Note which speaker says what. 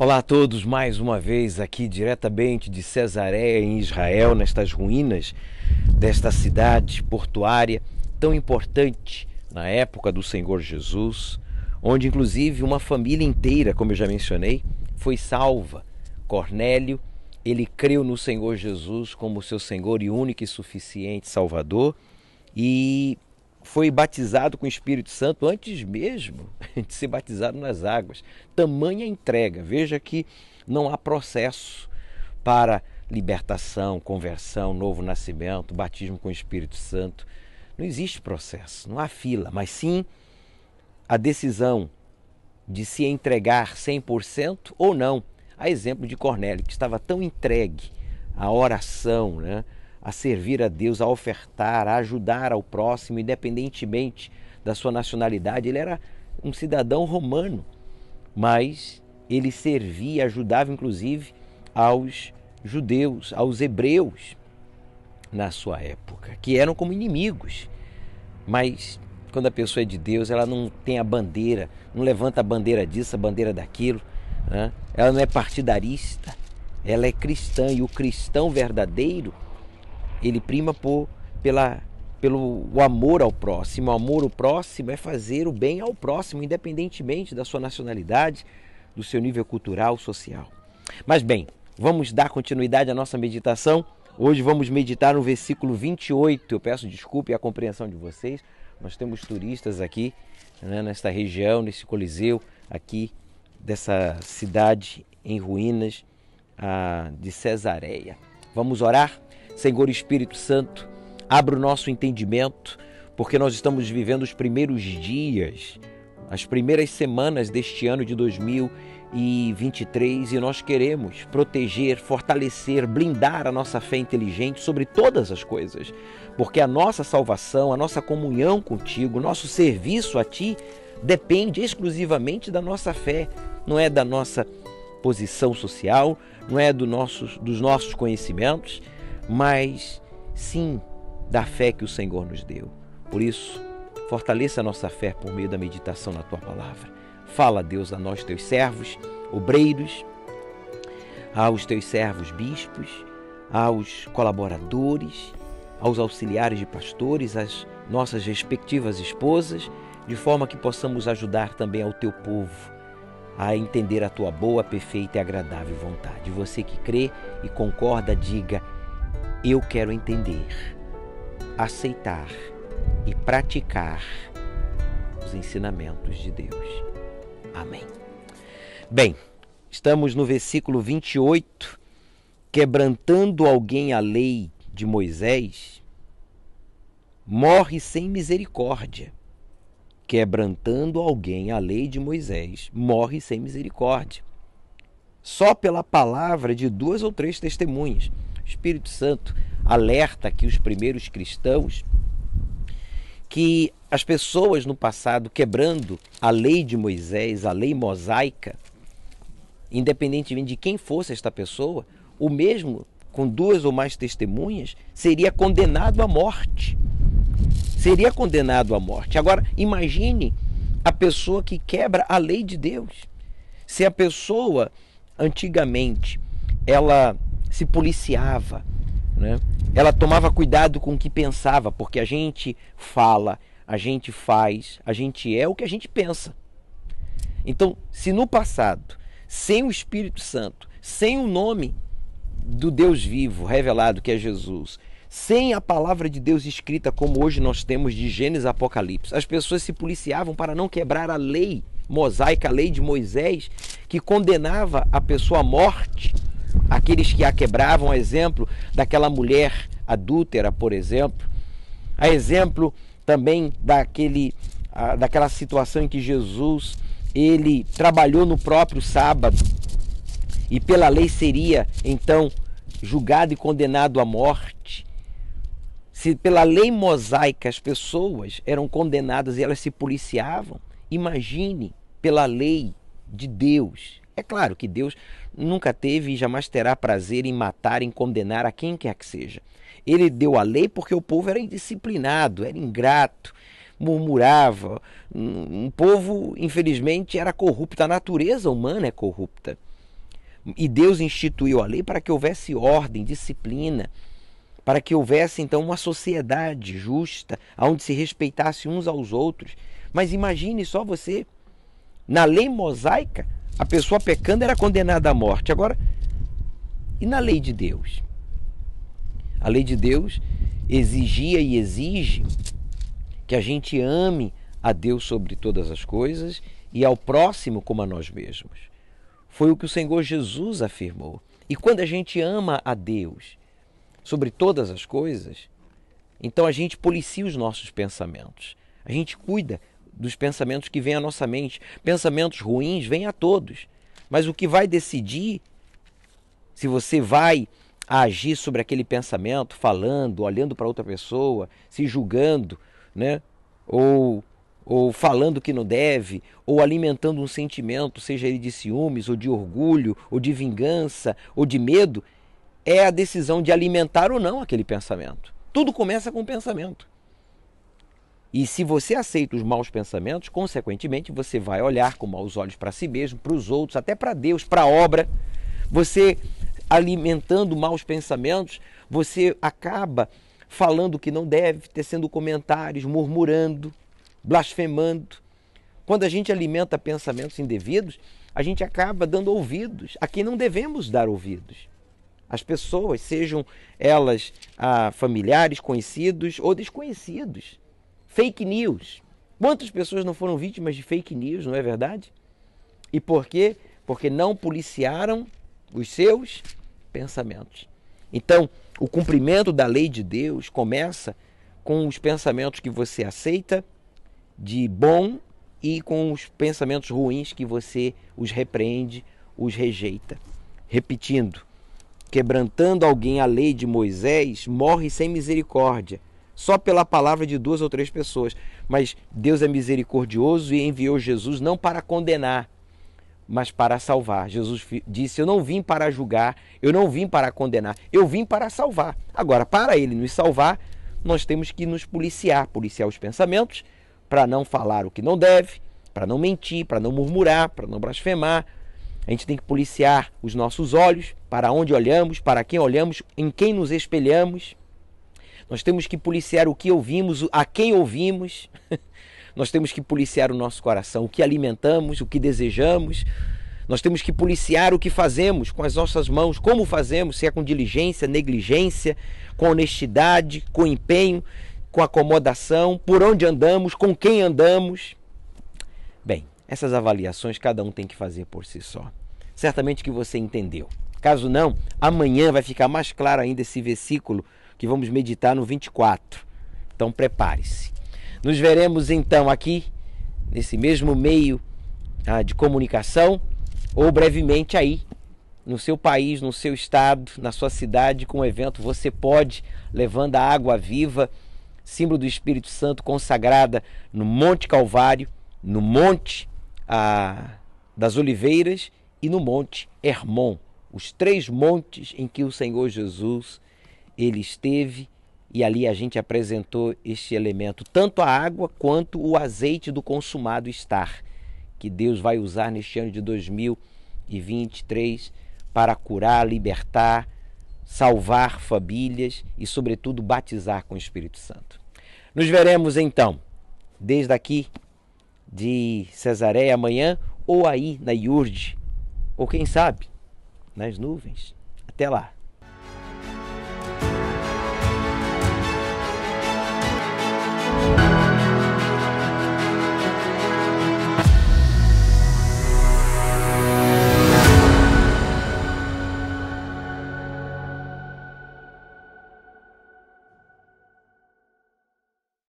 Speaker 1: Olá a todos, mais uma vez aqui diretamente de Cesareia, em Israel, nestas ruínas desta cidade portuária tão importante na época do Senhor Jesus, onde inclusive uma família inteira, como eu já mencionei, foi salva. Cornélio, ele creu no Senhor Jesus como seu Senhor e único e suficiente Salvador e foi batizado com o Espírito Santo antes mesmo de ser batizado nas águas. Tamanha entrega. Veja que não há processo para libertação, conversão, novo nascimento, batismo com o Espírito Santo. Não existe processo, não há fila, mas sim a decisão de se entregar 100% ou não. A exemplo de Cornélio, que estava tão entregue à oração, a servir a Deus, a ofertar, a ajudar ao próximo, independentemente da sua nacionalidade. Ele era um cidadão romano, mas ele servia, ajudava inclusive aos judeus, aos hebreus na sua época, que eram como inimigos. Mas quando a pessoa é de Deus, ela não tem a bandeira, não levanta a bandeira disso, a bandeira daquilo, ela não é partidarista, ela é cristã, e o cristão verdadeiro, ele prima pelo amor ao próximo. O amor ao próximo é fazer o bem ao próximo, independentemente da sua nacionalidade, do seu nível cultural, social. Mas bem, vamos dar continuidade à nossa meditação. Hoje vamos meditar no versículo 28. Eu peço desculpa e a compreensão de vocês. Nós temos turistas aqui, nesta região, nesse coliseu aqui dessa cidade em ruínas de Cesareia. Vamos orar? Senhor Espírito Santo, abra o nosso entendimento, porque nós estamos vivendo os primeiros dias, as primeiras semanas deste ano de 2023 e nós queremos proteger, fortalecer, blindar a nossa fé inteligente sobre todas as coisas, porque a nossa salvação, a nossa comunhão contigo, o nosso serviço a Ti depende exclusivamente da nossa fé, não é da nossa posição social, não é dos nossos conhecimentos, mas sim da fé que o Senhor nos deu. Por isso, fortaleça a nossa fé por meio da meditação na Tua Palavra. Fala, Deus, a nós, Teus servos, obreiros, aos Teus servos bispos, aos colaboradores, aos auxiliares de pastores, às nossas respectivas esposas, de forma que possamos ajudar também ao Teu povo a entender a Tua boa, perfeita e agradável vontade. Você que crê e concorda, diga: eu quero entender, aceitar e praticar os ensinamentos de Deus. Amém. Bem, estamos no versículo 28. Quebrantando alguém a lei de Moisés, morre sem misericórdia. Quebrantando alguém a lei de Moisés, morre sem misericórdia. Só pela palavra de 2 ou 3 testemunhas. O Espírito Santo alerta aqui os primeiros cristãos que as pessoas no passado, quebrando a lei de Moisés, a lei mosaica, independentemente de quem fosse esta pessoa, o mesmo, com 2 ou mais testemunhas, seria condenado à morte. Seria condenado à morte. Agora, imagine a pessoa que quebra a lei de Deus. Se a pessoa, antigamente, ela se policiava, ela tomava cuidado com o que pensava, porque a gente fala, a gente faz, a gente é o que a gente pensa. Então, se no passado, sem o Espírito Santo, sem o nome do Deus vivo revelado, que é Jesus, sem a palavra de Deus escrita como hoje nós temos de Gênesis a Apocalipse, as pessoas se policiavam para não quebrar a lei mosaica, a lei de Moisés, que condenava a pessoa à morte, aqueles que a quebravam, a exemplo daquela mulher adúltera, por exemplo, a exemplo também daquela situação em que Jesus, ele trabalhou no próprio sábado e pela lei seria então julgado e condenado à morte. Se pela lei mosaica as pessoas eram condenadas e elas se policiavam, imagine pela lei de Deus. É claro que Deus nunca teve e jamais terá prazer em matar, em condenar a quem quer que seja. Ele deu a lei porque o povo era indisciplinado, era ingrato, Um povo, infelizmente, era corrupto. A natureza humana é corrupta. E Deus instituiu a lei para que houvesse ordem, disciplina, para que houvesse então uma sociedade justa, onde se respeitasse uns aos outros. Mas imagine só você, na lei mosaica, a pessoa pecando era condenada à morte. Agora, e na lei de Deus? A lei de Deus exigia e exige que a gente ame a Deus sobre todas as coisas e ao próximo como a nós mesmos. Foi o que o Senhor Jesus afirmou. E quando a gente ama a Deus sobre todas as coisas, então a gente policia os nossos pensamentos. A gente cuida dos pensamentos que vêm à nossa mente. Pensamentos ruins vêm a todos. Mas o que vai decidir se você vai agir sobre aquele pensamento, falando, olhando para outra pessoa, se julgando, né? Ou falando que não deve, ou alimentando um sentimento, seja ele de ciúmes, ou de orgulho, ou de vingança, ou de medo, é a decisão de alimentar ou não aquele pensamento. Tudo começa com o pensamento. E se você aceita os maus pensamentos, consequentemente, você vai olhar com maus olhos para si mesmo, para os outros, até para Deus, para a obra. Você alimentando maus pensamentos, você acaba falando o que não deve, tecendo comentários, murmurando, blasfemando. Quando a gente alimenta pensamentos indevidos, a gente acaba dando ouvidos a quem não devemos dar ouvidos. As pessoas, sejam elas familiares, conhecidos ou desconhecidos. Fake news. Quantas pessoas não foram vítimas de fake news, não é verdade? E por quê? Porque não policiaram os seus pensamentos. Então, o cumprimento da lei de Deus começa com os pensamentos que você aceita de bom e com os pensamentos ruins que você os repreende, os rejeita. Repetindo, quebrantando alguém a lei de Moisés, morre sem misericórdia, só pela palavra de 2 ou 3 pessoas. Mas Deus é misericordioso e enviou Jesus não para condenar, mas para salvar. Jesus disse, eu não vim para julgar, eu não vim para condenar, eu vim para salvar. Agora, para ele nos salvar, nós temos que nos policiar os pensamentos, para não falar o que não deve, para não mentir, para não murmurar, para não blasfemar. A gente tem que policiar os nossos olhos, para onde olhamos, para quem olhamos, em quem nos espelhamos. Nós temos que policiar o que ouvimos, a quem ouvimos. Nós temos que policiar o nosso coração, o que alimentamos, o que desejamos. Nós temos que policiar o que fazemos com as nossas mãos, como fazemos, se é com diligência, negligência, com honestidade, com empenho, com acomodação, por onde andamos, com quem andamos. Bem, essas avaliações cada um tem que fazer por si só. Certamente que você entendeu. Caso não, amanhã vai ficar mais claro ainda esse versículo que vamos meditar no 24. Então prepare-se. Nos veremos então aqui, nesse mesmo meio de comunicação, ou brevemente aí, no seu país, no seu estado, na sua cidade, com o evento Você Pode, levando a água viva, símbolo do Espírito Santo, consagrada no Monte Calvário, no Monte das Oliveiras e no Monte Hermon, os 3 montes em que o Senhor Jesus ele esteve, e ali a gente apresentou este elemento, tanto a água quanto o azeite do consumado estar, que Deus vai usar neste ano de 2023 para curar, libertar, salvar famílias e, sobretudo, batizar com o Espírito Santo. Nos veremos então, desde aqui de Cesareia amanhã, ou aí na Iurde, ou quem sabe, nas nuvens. Até lá!